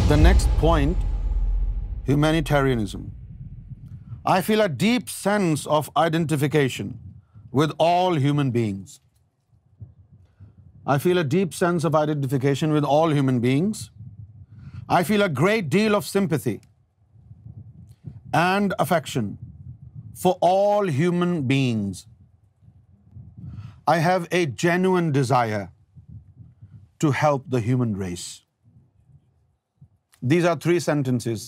The next point, humanitarianism. I feel a deep sense of identification with all human beings. I feel a deep sense of identification with all human beings. I feel a great deal of sympathy and affection for all human beings. I have a genuine desire to help the human race. These are 3 sentences.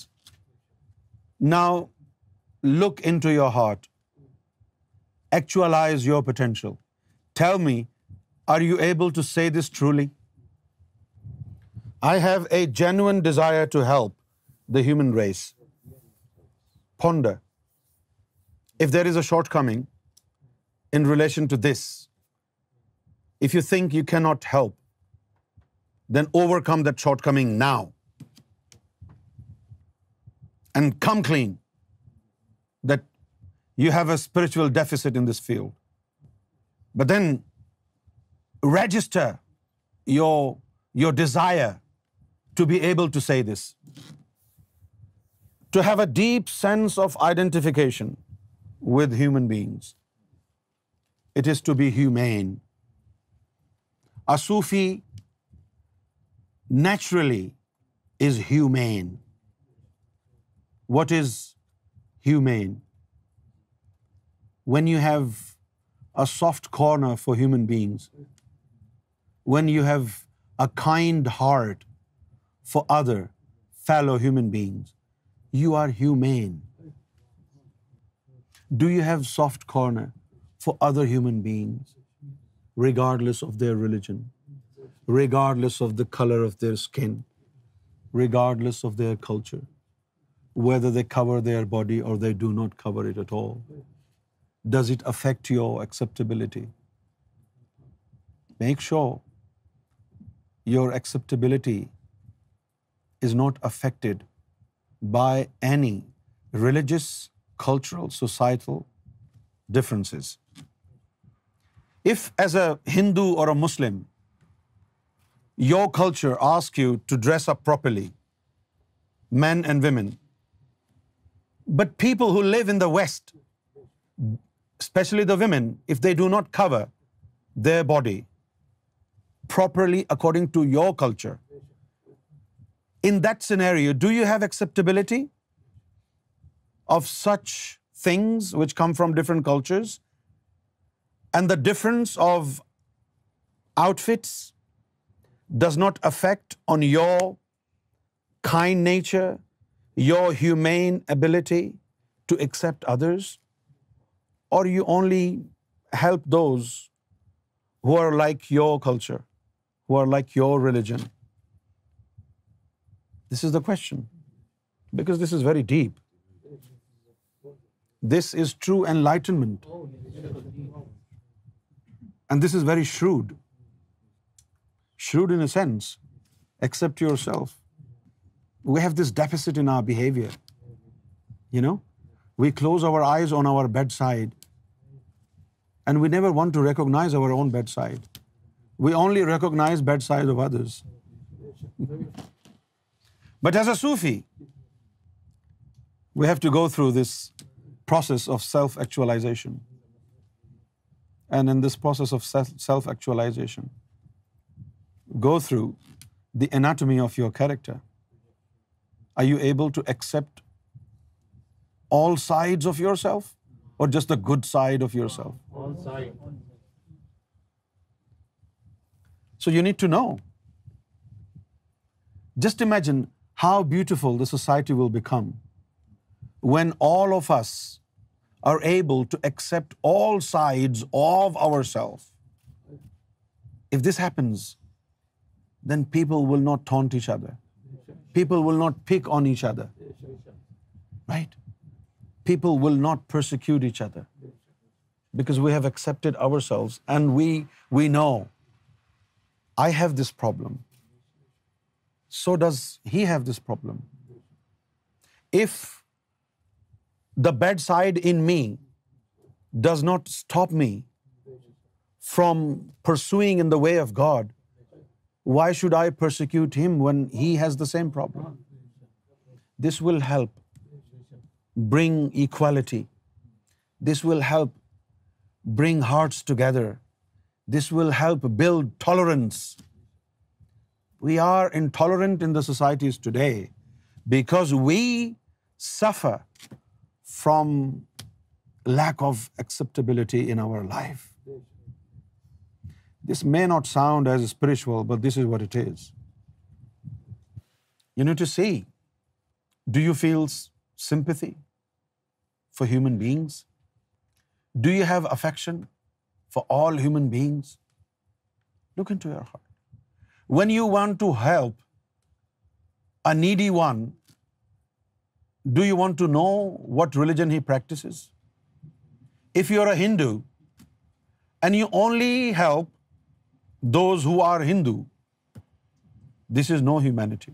Now, look into your heart. Actualize your potential. Tell me, are you able to say this truly? I have a genuine desire to help the human race. Ponder. If there is a shortcoming in relation to this, if you think you cannot help, then overcome that shortcoming now. And come clean that you have a spiritual deficit in this field. But then register your desire to be able to say this. To have a deep sense of identification with human beings. It is to be humane. A Sufi naturally is humane. What is humane? When you have a soft corner for human beings, when you have a kind heart for other fellow human beings, you are humane. Do you have soft corner for other human beings, regardless of their religion, regardless of the color of their skin, regardless of their culture, whether they cover their body or they do not cover it at all? Does it affect your acceptability? Make sure your acceptability is not affected by any religious, cultural, societal differences. If as a Hindu or a Muslim, your culture asks you to dress up properly, men and women, but people who live in the West, especially the women, if they do not cover their body properly according to your culture, in that scenario, do you have acceptability of such things which come from different cultures? And the difference of outfits does not affect on your kind nature, your humane ability to accept others? Or you only help those who are like your culture, who are like your religion? This is the question, because this is very deep. This is true enlightenment. And this is very shrewd. Shrewd in a sense. Accept yourself. We have this deficit in our behavior. You know? We close our eyes on our bedside and we never want to recognize our own bedside. We only recognize bedsides of others. But as a Sufi, we have to go through this process of self-actualization. And in this process of self-actualization, go through the anatomy of your character. Are you able to accept all sides of yourself or just the good side of yourself? All sides. So you need to know. Just imagine how beautiful the society will become when all of us are able to accept all sides of ourselves. If this happens, then people will not taunt each other. People will not pick on each other. Right? People will not persecute each other. Because we have accepted ourselves and we know, I have this problem. So does he have this problem. If the bedside in me does not stop me from pursuing in the way of God, why should I persecute him when he has the same problem? This will help bring equality. This will help bring hearts together. This will help build tolerance. We are intolerant in the societies today because we suffer from lack of acceptability in our life. This may not sound as spiritual, but this is what it is. You need to see, do you feel sympathy for human beings? Do you have affection for all human beings? Look into your heart. When you want to help a needy one, do you want to know what religion he practices? If you're a Hindu and you only help those who are Hindu, this is no humanity.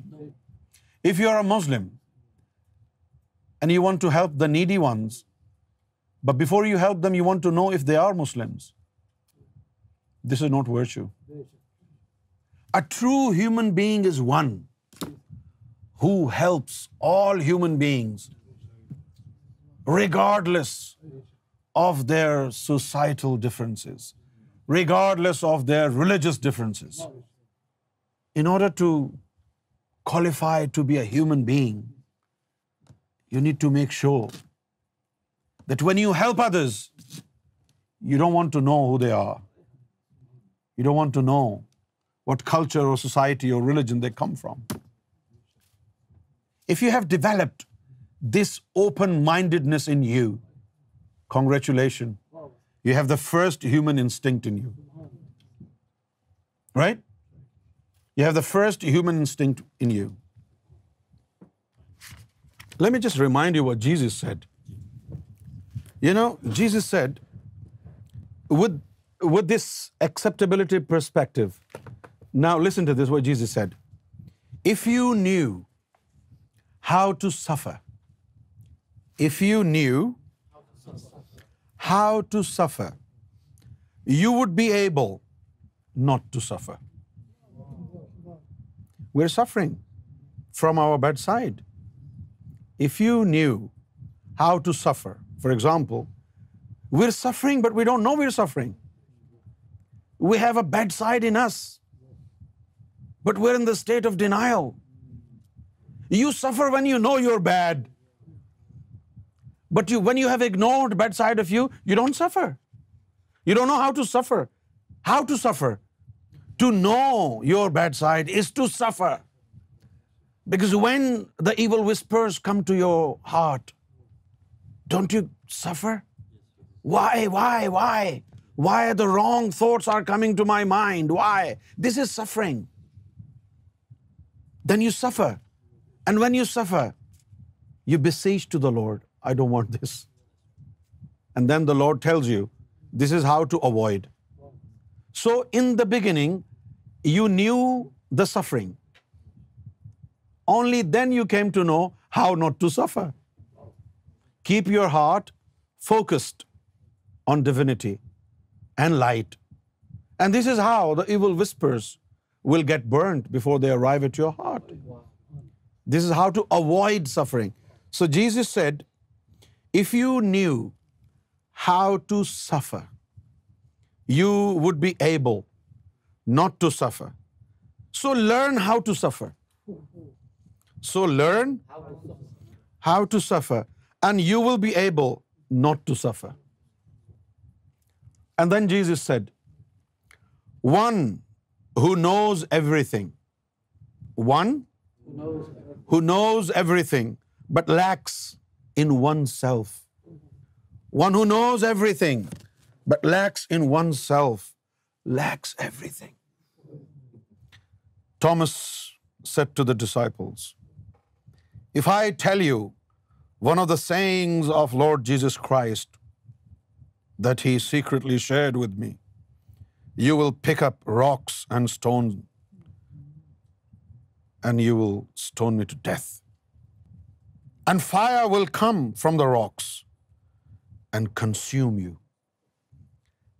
If you're a Muslim and you want to help the needy ones, but before you help them, you want to know if they are Muslims, this is not virtue. A true human being is one who helps all human beings, regardless of their societal differences, regardless of their religious differences. In order to qualify to be a human being, you need to make sure that when you help others, you don't want to know who they are. You don't want to know what culture or society or religion they come from. If you have developed this open-mindedness in you, congratulations. You have the first human instinct in you. Right? You have the first human instinct in you. Let me just remind you what Jesus said. You know, Jesus said, with this acceptability perspective, now listen to this, what Jesus said. If you knew how to suffer, if you knew how to suffer, you would be able not to suffer. We're suffering from our bedside. If you knew how to suffer, for example, we're suffering, but we don't know we're suffering. We have a bedside in us, but we're in the state of denial. You suffer when you know you're bad. But when you have ignored bedside of you, you don't suffer. You don't know how to suffer. How to suffer? To know your bad side is to suffer. Because when the evil whispers come to your heart, don't you suffer? Why? Why the wrong thoughts are coming to my mind? Why? This is suffering. Then you suffer. And when you suffer, you beseech to the Lord, I don't want this. And then the Lord tells you, this is how to avoid. So in the beginning, you knew the suffering. Only then you came to know how not to suffer. Keep your heart focused on divinity and light. And this is how the evil whispers will get burnt before they arrive at your heart. This is how to avoid suffering. So Jesus said, if you knew how to suffer, you would be able not to suffer. So learn how to suffer. So learn how to suffer, and you will be able not to suffer. And then Jesus said, one who knows everything, one who knows everything but lacks in oneself. One who knows everything but lacks in oneself lacks everything. Thomas said to the disciples, if I tell you one of the sayings of Lord Jesus Christ that he secretly shared with me, you will pick up rocks and stones, and you will stone me to death. And fire will come from the rocks and consume you.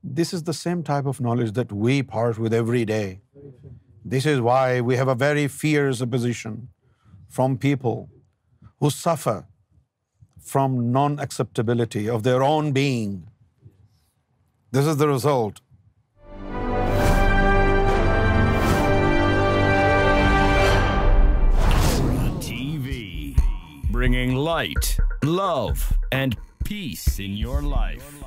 This is the same type of knowledge that we part with every day. This is why we have a very fierce opposition from people who suffer from non-acceptability of their own being. This is the result. TV, bringing light, love, and peace in your life.